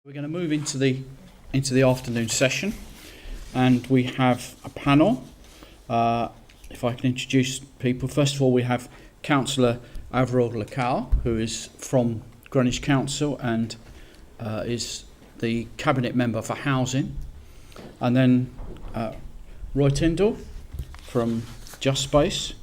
We're going to move into the afternoon session, and we have a panel. If I can introduce people, first of all, we have Councillor Averil Lekau, who is from Greenwich Council and is the Cabinet Member for Housing, and then Roy Tindle from JustSpace,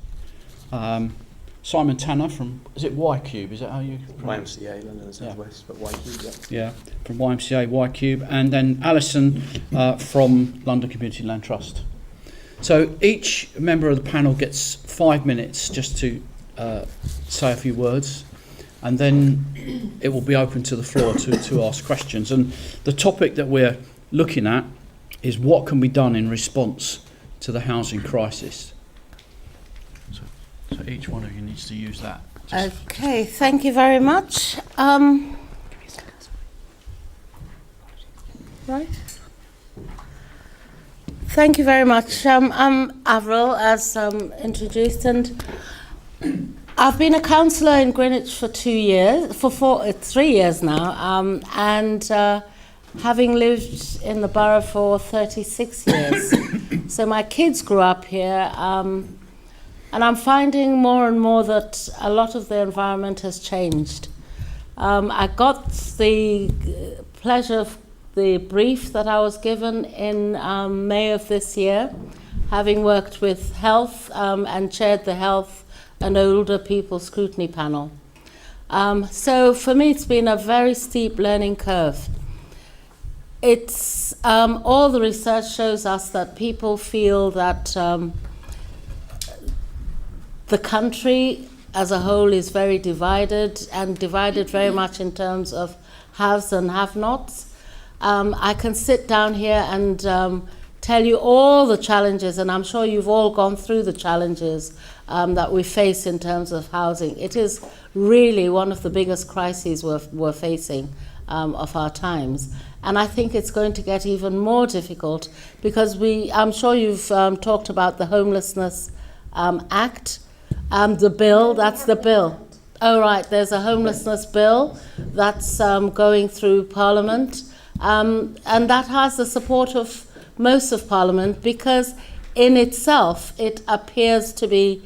Simon Tanner from, is it Y-Cube, is that how you pronounce it? YMCA, London and South West, but Y-Cube, yeah, from YMCA, Y-Cube, and then Alison from London Community Land Trust. So each member of the panel gets 5 minutes just to say a few words, and then it will be open to the floor to ask questions. And the topic that we're looking at is what can be done in response to the housing crisis. So each one of you needs to use that. Okay, thank you very much. Right. Thank you very much. I'm Averil, as introduced, and I've been a councillor in Greenwich for 3 years now, and having lived in the borough for 36 years. So my kids grew up here. And I'm finding more and more that a lot of the environment has changed. I got the pleasure of the brief that I was given in May of this year, having worked with health and chaired the health and older people scrutiny panel. So for me, it's been a very steep learning curve. It's all the research shows us that people feel that the country as a whole is very divided, and divided very much in terms of haves and have-nots. I can sit down here and tell you all the challenges, and I'm sure you've all gone through the challenges that we face in terms of housing. It is really one of the biggest crises we're facing of our times. And I think it's going to get even more difficult because I'm sure you've talked about the Homelessness Act. The bill, that's the bill. Oh, right, there's a homelessness bill that's going through Parliament. And that has the support of most of Parliament because in itself it appears to be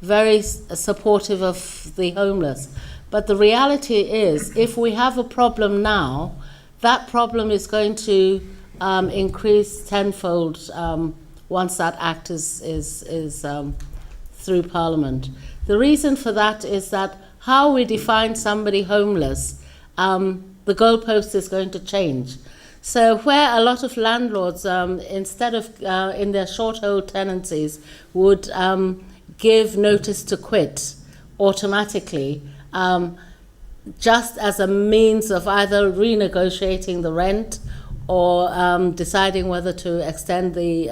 very supportive of the homeless. But the reality is, if we have a problem now, that problem is going to increase tenfold once that act is through Parliament. The reason for that is that how we define somebody homeless, the goalpost is going to change. So where a lot of landlords, instead of in their short hold tenancies, would give notice to quit automatically, just as a means of either renegotiating the rent or deciding whether to extend the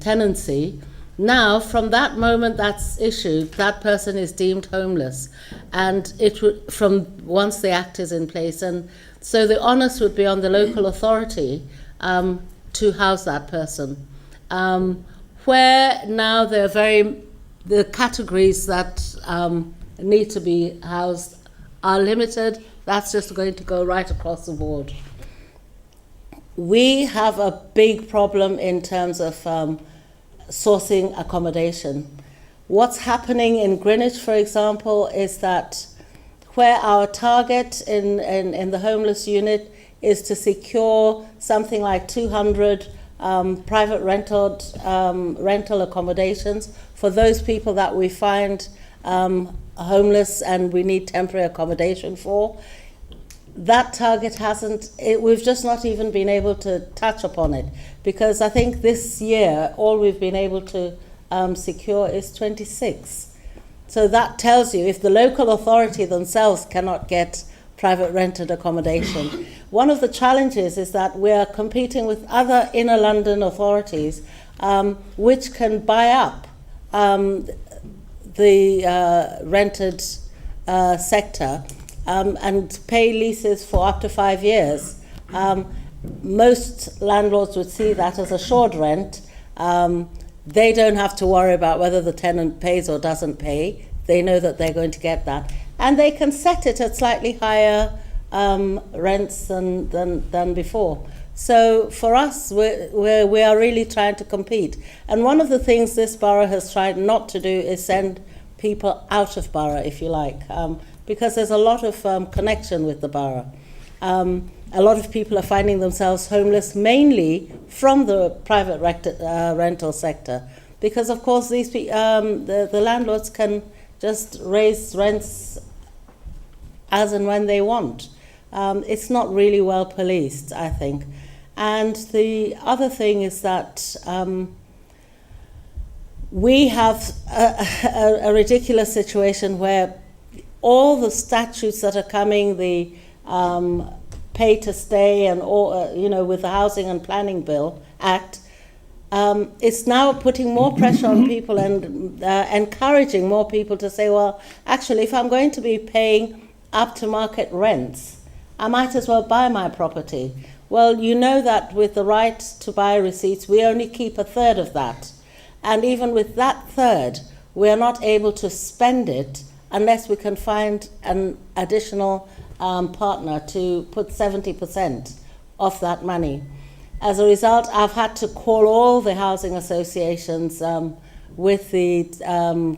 tenancy. Now, from that moment that's issued, that person is deemed homeless, and it would, from once the act is in place, and so the onus would be on the local authority to house that person. Where now the categories that need to be housed are limited, that's just going to go right across the board. We have a big problem in terms of sourcing accommodation. What's happening in Greenwich, for example, is that where our target in the homeless unit is to secure something like 200 private rental accommodations for those people that we find homeless and we need temporary accommodation for. That target we've just not even been able to touch upon it, because I think this year all we've been able to secure is 26. So that tells you if the local authority themselves cannot get private rented accommodation. One of the challenges is that we are competing with other inner London authorities which can buy up the rented sector and pay leases for up to 5 years. Most landlords would see that as assured rent. They don't have to worry about whether the tenant pays or doesn't pay. They know that they're going to get that. And they can set it at slightly higher rents than before. So for us, we are really trying to compete. And one of the things this borough has tried not to do is send people out of borough, if you like, because there's a lot of connection with the borough. A lot of people are finding themselves homeless, mainly from the private rental sector, because of course the landlords can just raise rents as and when they want. It's not really well policed, I think. And the other thing is that we have a ridiculous situation where all the statutes that are coming, the pay to stay and all, with the Housing and Planning Bill Act, it's now putting more pressure on people and encouraging more people to say, well, actually, if I'm going to be paying up to market rents, I might as well buy my property. Well, you know that with the right to buy receipts, we only keep a third of that. And even with that third, we are not able to spend it unless we can find an additional partner to put 70% of that money. As a result, I've had to call all the housing associations with the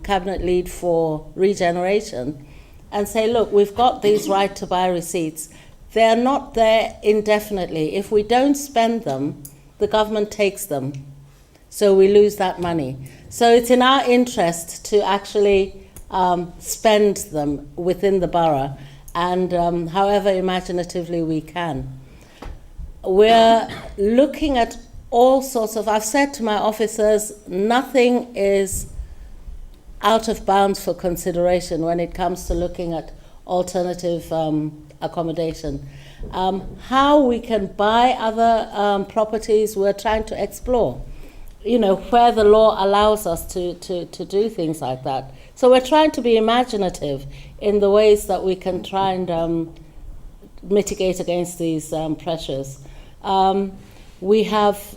cabinet lead for regeneration and say, look, we've got these right to buy receipts. They're not there indefinitely. If we don't spend them, the government takes them. So we lose that money. So it's in our interest to actually spend them within the borough, and however imaginatively we can. We're looking at all sorts of, I've said to my officers, nothing is out of bounds for consideration when it comes to looking at alternative accommodation. How we can buy other properties, we're trying to explore, where the law allows us to do things like that. So we're trying to be imaginative in the ways that we can try and mitigate against these pressures. We have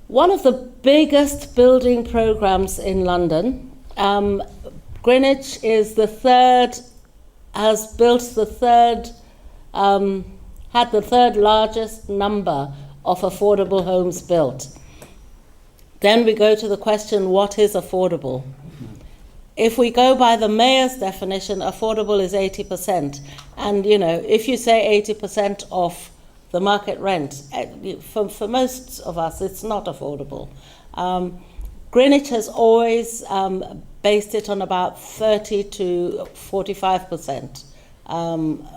one of the biggest building programs in London. Greenwich is had the third largest number of affordable homes built. Then we go to the question, what is affordable? If we go by the mayor's definition, affordable is 80%. And, if you say 80% of the market rent, for most of us, it's not affordable. Greenwich has always based it on about 30 to 45%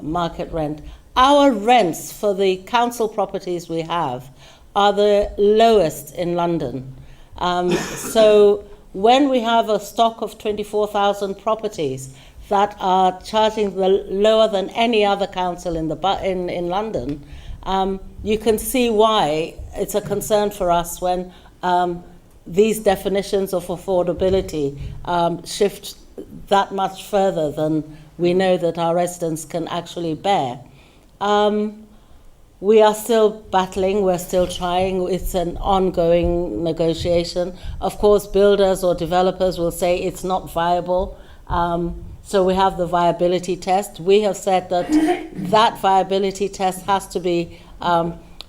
market rent. Our rents for the council properties we have are the lowest in London. So when we have a stock of 24,000 properties that are charging lower than any other council in London, you can see why it's a concern for us when these definitions of affordability shift that much further than we know that our residents can actually bear. We are still battling, we're still trying, it's an ongoing negotiation. Of course, builders or developers will say it's not viable, so we have the viability test. We have said that that viability test has to be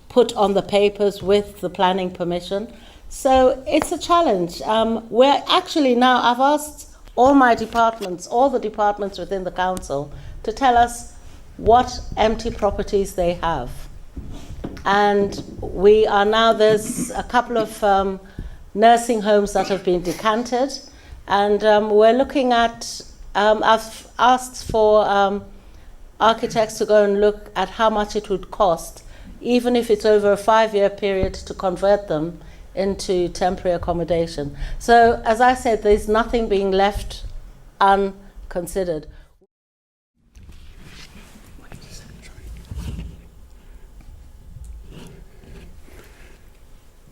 put on the papers with the planning permission. So it's a challenge. We're actually now, I've asked all my departments, all the departments within the council, to tell us what empty properties they have. And we are now, there's a couple of nursing homes that have been decanted, and we're looking at, I've asked for architects to go and look at how much it would cost, even if it's over a 5-year period, to convert them into temporary accommodation. So, as I said, there's nothing being left unconsidered.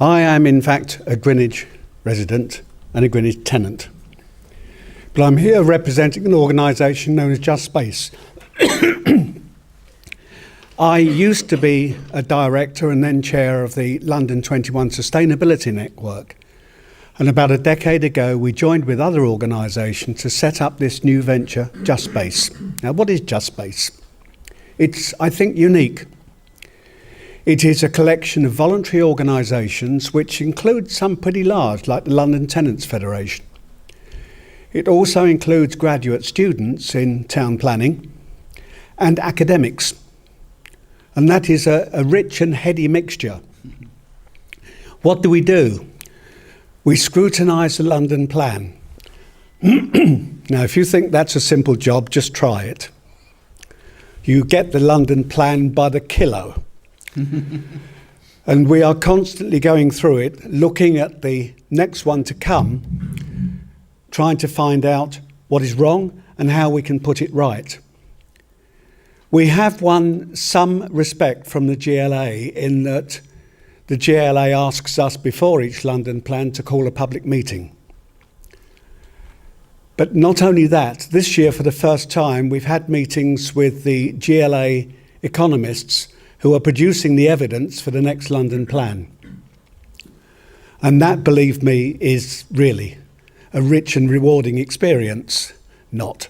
I am, in fact, a Greenwich resident and a Greenwich tenant. But I'm here representing an organisation known as JustSpace. I used to be a director and then chair of the London 21 Sustainability Network. And about a decade ago, we joined with other organisations to set up this new venture, JustSpace. Now, what is JustSpace? It's, I think, unique. It is a collection of voluntary organisations which include some pretty large, like the London Tenants Federation. It also includes graduate students in town planning and academics. And that is a rich and heady mixture. What do? We scrutinise the London plan. Now, if you think that's a simple job, just try it. You get the London plan by the kilo. And we are constantly going through it, looking at the next one to come, trying to find out what is wrong and how we can put it right. We have won some respect from the GLA in that the GLA asks us before each London plan to call a public meeting. But not only that, this year for the first time we've had meetings with the GLA economists who are producing the evidence for the next London plan. And that, believe me, is really a rich and rewarding experience. Not.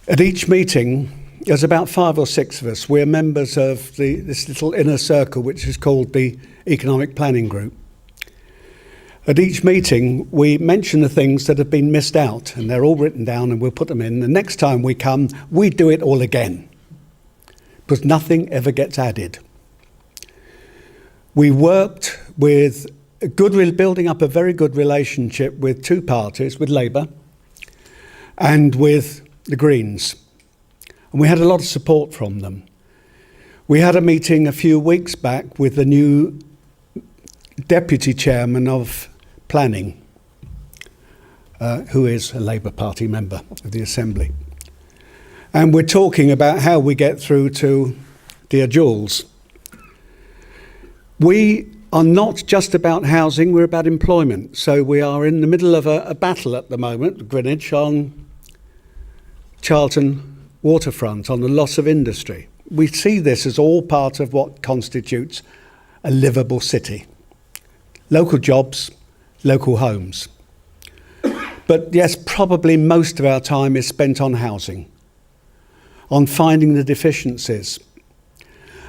At each meeting, there's about 5 or 6 of us. We're members of this little inner circle, which is called the Economic Planning Group. At each meeting, we mention the things that have been missed out, and they're all written down, and we'll put them in. The next time we come, we do it all again, because nothing ever gets added. We worked with building up a very good relationship with 2 parties, with Labour and with the Greens. And we had a lot of support from them. We had a meeting a few weeks back with the new Deputy Chairman of Planning, who is a Labour Party member of the Assembly. And we're talking about how we get through to dear Jules. We are not just about housing, we're about employment. So we are in the middle of a battle at the moment, Greenwich, on Charlton waterfront, on the loss of industry. We see this as all part of what constitutes a livable city. Local jobs, local homes. But yes, probably most of our time is spent on housing, on finding the deficiencies.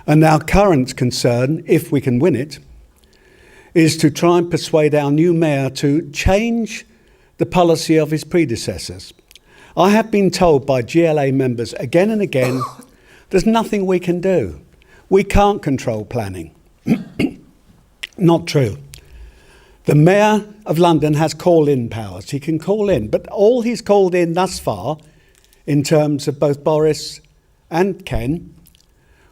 And our current concern, if we can win it, is to try and persuade our new mayor to change the policy of his predecessors. I have been told by GLA members again and again, there's nothing we can do. We can't control planning. Not true. The Mayor of London has call-in powers. He can call in, but all he's called in thus far, in terms of both Boris and Ken,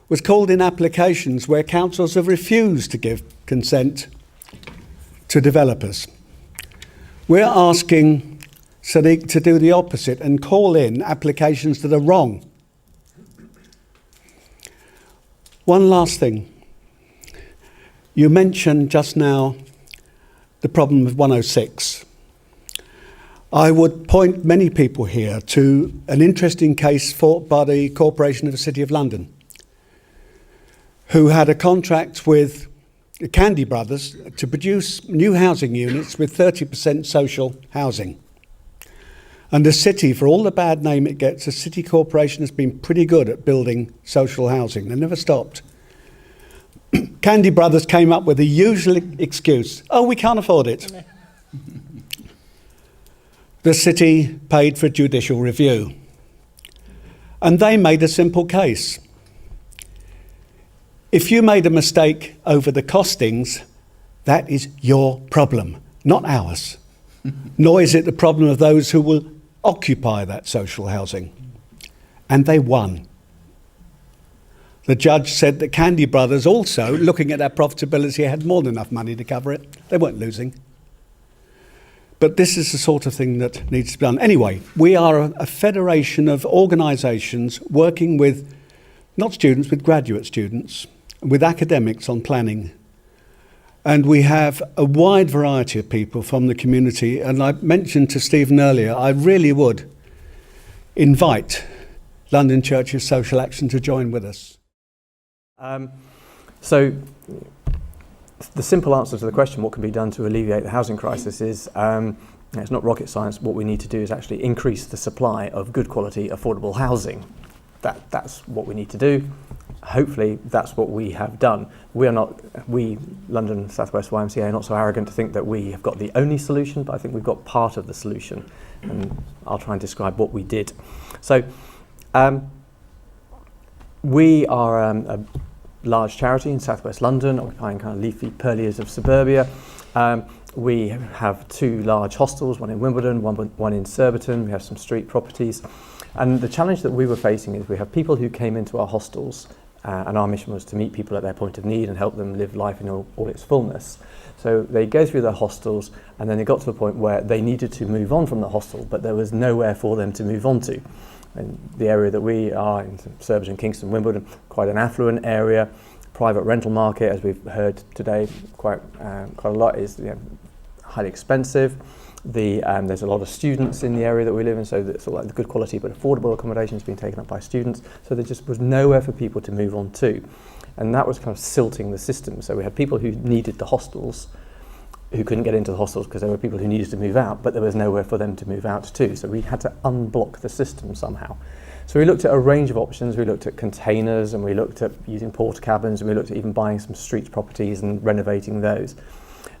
was called in applications where councils have refused to give consent to developers. We're asking Sadiq to do the opposite and call in applications that are wrong. One last thing. You mentioned just now the problem of 106. I would point many people here to an interesting case fought by the Corporation of the City of London, who had a contract with the Candy Brothers to produce new housing units with 30% social housing. And the city, for all the bad name it gets, the city corporation has been pretty good at building social housing. They never stopped. Candy Brothers came up with the usual excuse, oh, we can't afford it. The city paid for judicial review. And they made a simple case. If you made a mistake over the costings, that is your problem, not ours. Nor is it the problem of those who will occupy that social housing. And they won. The judge said that Candy Brothers also, looking at their profitability, had more than enough money to cover it. They weren't losing. But this is the sort of thing that needs to be done. Anyway, we are a federation of organisations working with, not students, with graduate students, with academics on planning. And we have a wide variety of people from the community. And I mentioned to Stephen earlier, I really would invite London Churches Social Action to join with us. So the simple answer to the question, what can be done to alleviate the housing crisis, is it's not rocket science. What we need to do is actually increase the supply of good quality, affordable housing. That's what we need to do. Hopefully, that's what we have done. We, London South West YMCA, are not so arrogant to think that we have got the only solution, but I think we've got part of the solution. And I'll try and describe what we did. So, we are a large charity in South West London, occupying kind of leafy purlieus of suburbia. We have 2 large hostels, one in Wimbledon, one in Surbiton. We have some street properties. And the challenge that we were facing is we have people who came into our hostels, and our mission was to meet people at their point of need and help them live life in all its fullness. So they go through their hostels, and then they got to a point where they needed to move on from the hostel, but there was nowhere for them to move on to. In the area that we are, in Surbiton, Kingston, Wimbledon, quite an affluent area. Private rental market, as we've heard today, quite a lot, is highly expensive. There's a lot of students in the area that we live in, so that's sort of like the good quality but affordable accommodation has been taken up by students. So there just was nowhere for people to move on to, and that was kind of silting the system. So we had people who needed the hostels, who couldn't get into the hostels because there were people who needed to move out, but there was nowhere for them to move out to. So we had to unblock the system somehow. So we looked at a range of options. We looked at containers, and we looked at using porta cabins, and we looked at even buying some street properties and renovating those.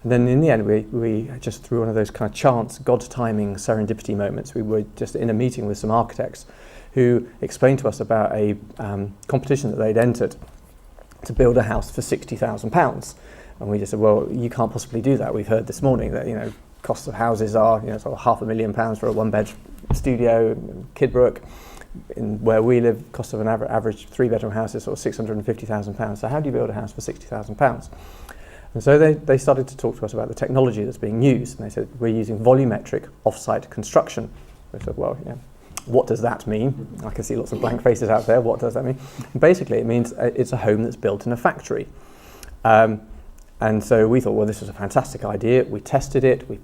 And then in the end, we just through one of those kind of chance, God's timing, serendipity moments, we were just in a meeting with some architects who explained to us about a competition that they'd entered to build a house for £60,000. And we just said, well, you can't possibly do that. We've heard this morning that, costs of houses are, sort of £500,000 for a 1-bed studio in Kidbrooke. In where we live, cost of an average 3-bedroom house is sort of £650,000. So how do you build a house for £60,000? And so they started to talk to us about the technology that's being used. And they said, we're using volumetric off-site construction. We said, well, what does that mean? I can see lots of blank faces out there. What does that mean? And basically, it means it's a home that's built in a factory. And so we thought, well, this was a fantastic idea. We tested it. We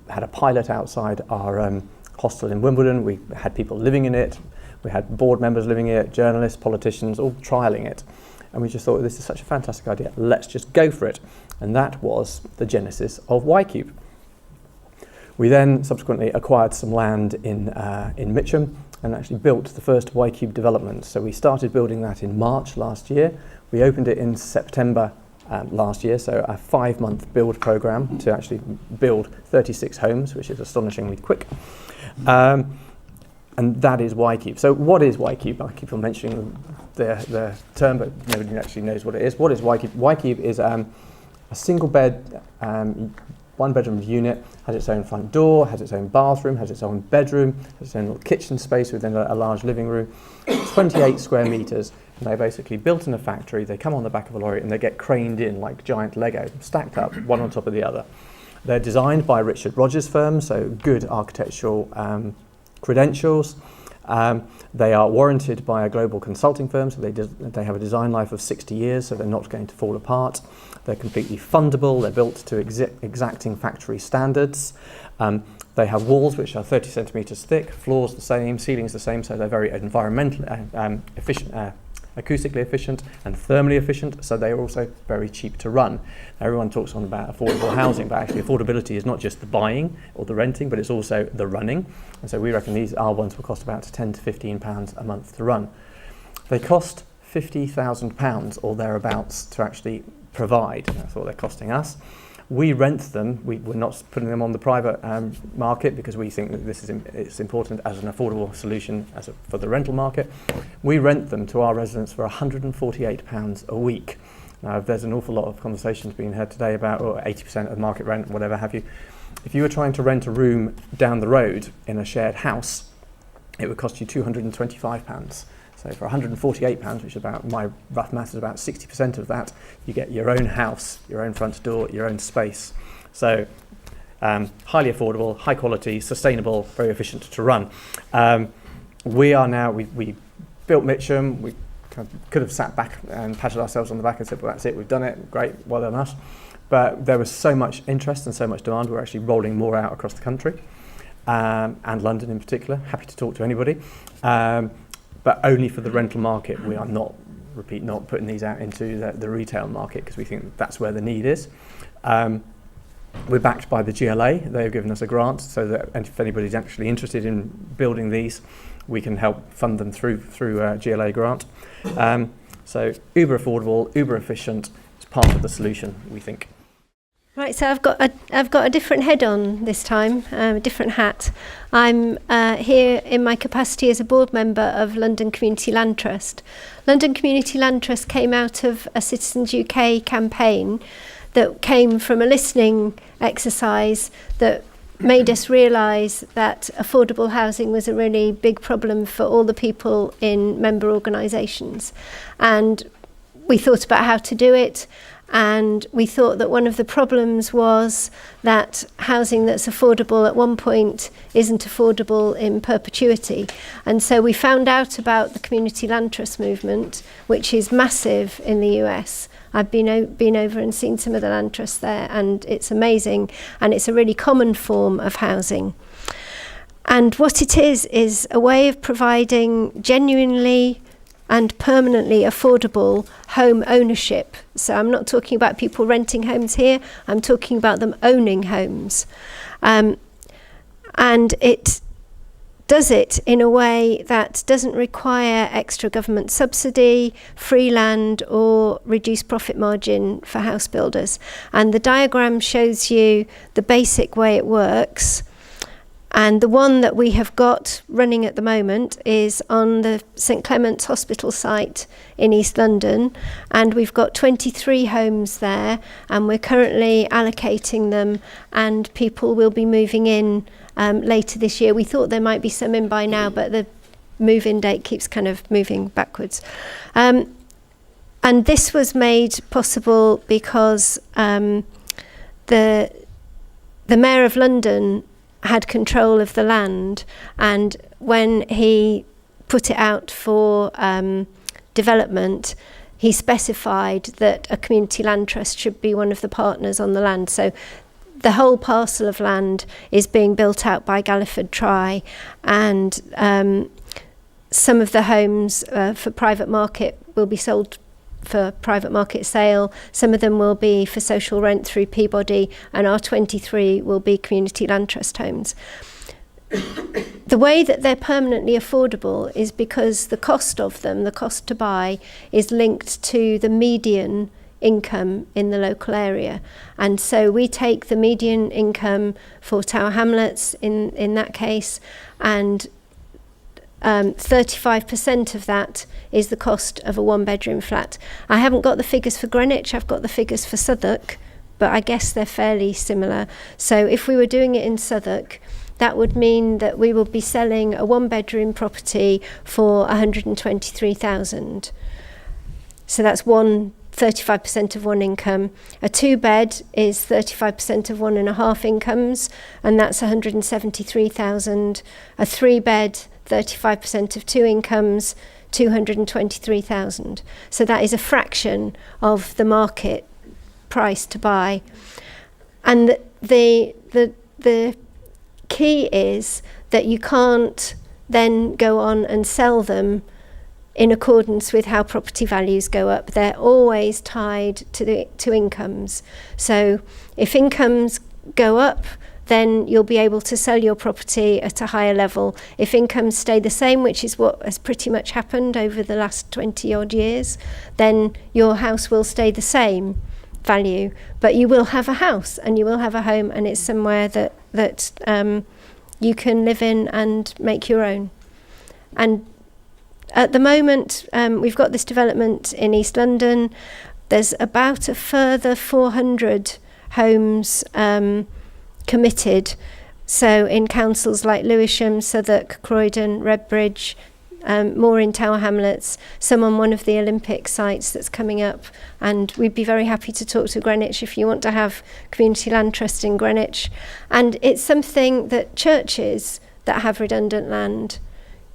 had a pilot outside our hostel in Wimbledon. We had people living in it. We had board members living in it, journalists, politicians, all trialling it. And we just thought, this is such a fantastic idea. Let's just go for it. And that was the genesis of YCube. We then subsequently acquired some land in Mitcham and actually built the first YCube development. So we started building that in March last year. We opened it in September last year, so a 5-month build program to actually build 36 homes, which is astonishingly quick. And that is YCube. So what is YCube? I keep on mentioning the term, but nobody actually knows what it is. What is YCube? YCube is a single bed, 1-bedroom unit, has its own front door, has its own bathroom, has its own bedroom, has its own little kitchen space within a large living room, 28 square metres. And they're basically built in a factory. They come on the back of a lorry and they get craned in like giant Lego, stacked up, one on top of the other. They're designed by Richard Rogers' firm, so good architectural credentials. They are warranted by a global consulting firm, so they have a design life of 60 years, so they're not going to fall apart. They're completely fundable. They're built to exacting factory standards. They have walls which are 30 centimetres thick, floors the same, ceilings the same, so they're very environmentally efficient, acoustically efficient and thermally efficient, so they are also very cheap to run. Everyone talks on about affordable housing, but actually affordability is not just the buying or the renting, but it's also the running. And so we reckon these ones will cost about £10 to £15 a month to run. They cost £50,000 or thereabouts to actually provide. That's what they're costing us. We rent them. We're not putting them on the private market because we think that it's important as an affordable solution for the rental market. We rent them to our residents for £148 a week. Now, there's an awful lot of conversations being had today about 80% of market rent, whatever have you. If you were trying to rent a room down the road in a shared house, it would cost you £225. So for £148, which is about, my rough math is about 60% of that, you get your own house, your own front door, your own space. So highly affordable, high quality, sustainable, very efficient to run. We built Mitcham. We could have sat back and patted ourselves on the back and said, well, that's it, we've done it, great, well done us. But there was so much interest and so much demand, we're actually rolling more out across the country, and London in particular. Happy to talk to anybody. But only for the rental market. We are not repeat, not putting these out into the retail market because we think that's where the need is. We're backed by the GLA. They've given us a grant so that if anybody's actually interested in building these, we can help fund them through a GLA grant. So uber affordable, uber efficient. It's part of the solution, we think. Right, so I've got a different head on this time, a different hat. I'm here in my capacity as a board member of London Community Land Trust. London Community Land Trust came out of a Citizens UK campaign that came from a listening exercise that made us realise that affordable housing was a really big problem for all the people in member organisations. And we thought about how to do it. And we thought that one of the problems was that housing that's affordable at one point isn't affordable in perpetuity. And so we found out about the Community Land Trust movement, which is massive in the US. I've been over and seen some of the land trusts there, and it's amazing. And it's a really common form of housing. And what it is a way of providing genuinely and permanently affordable home ownership. So I'm not talking about people renting homes here, I'm talking about them owning homes. And it does it in a way that doesn't require extra government subsidy, free land, or reduced profit margin for house builders. And the diagram shows you the basic way it works. And the one that we have got running at the moment is on the St Clement's Hospital site in East London, and we've got 23 homes there, and we're currently allocating them, and people will be moving in later this year. We thought there might be some in by now, but the move-in date keeps kind of moving backwards. And this was made possible because the Mayor of London had control of the land, and when he put it out for development, he specified that a community land trust should be one of the partners on the land. So the whole parcel of land is being built out by Galliford Try, and some of the homes for private market will be sold for private market sale. Some of them will be for social rent through Peabody, and our 23 will be community land trust homes. The way that they're permanently affordable is because the cost of them, the cost to buy, is linked to the median income in the local area. And so we take the median income for Tower Hamlets in that case, and 35% of that is the cost of a one-bedroom flat. I haven't got the figures for Greenwich, I've got the figures for Southwark, but I guess they're fairly similar. So if we were doing it in Southwark, that would mean that we will be selling a one-bedroom property for 123,000. So that's 35% of one income. A two-bed is 35% of 1.5 incomes, and that's 173,000. A three-bed, 35% of two incomes, 223,000. So that is a fraction of the market price to buy. And the key is that you can't then go on and sell them in accordance with how property values go up. They're always tied to incomes. So if incomes go up, then you'll be able to sell your property at a higher level. If incomes stay the same, which is what has pretty much happened over the last 20 odd years, then your house will stay the same value, but you will have a house and you will have a home, and it's somewhere that you can live in and make your own. And at the moment, we've got this development in East London. There's about a further 400 homes committed. So in councils like Lewisham, Southwark, Croydon, Redbridge, more in Tower Hamlets, some on one of the Olympic sites that's coming up. And we'd be very happy to talk to Greenwich if you want to have community land trust in Greenwich. And it's something that churches that have redundant land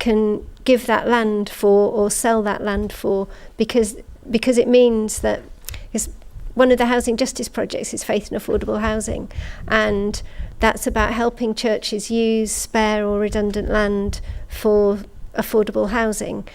can give that land for or sell that land for, because it means that one of the housing justice projects is faith and affordable housing, and that's about helping churches use spare or redundant land for affordable housing.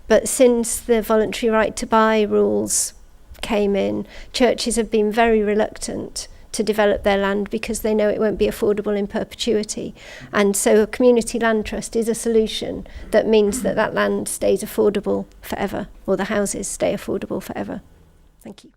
But since the voluntary right to buy rules came in, churches have been very reluctant to develop their land because they know it won't be affordable in perpetuity. And so a community land trust is a solution that means that that land stays affordable forever, or the houses stay affordable forever. Thank you.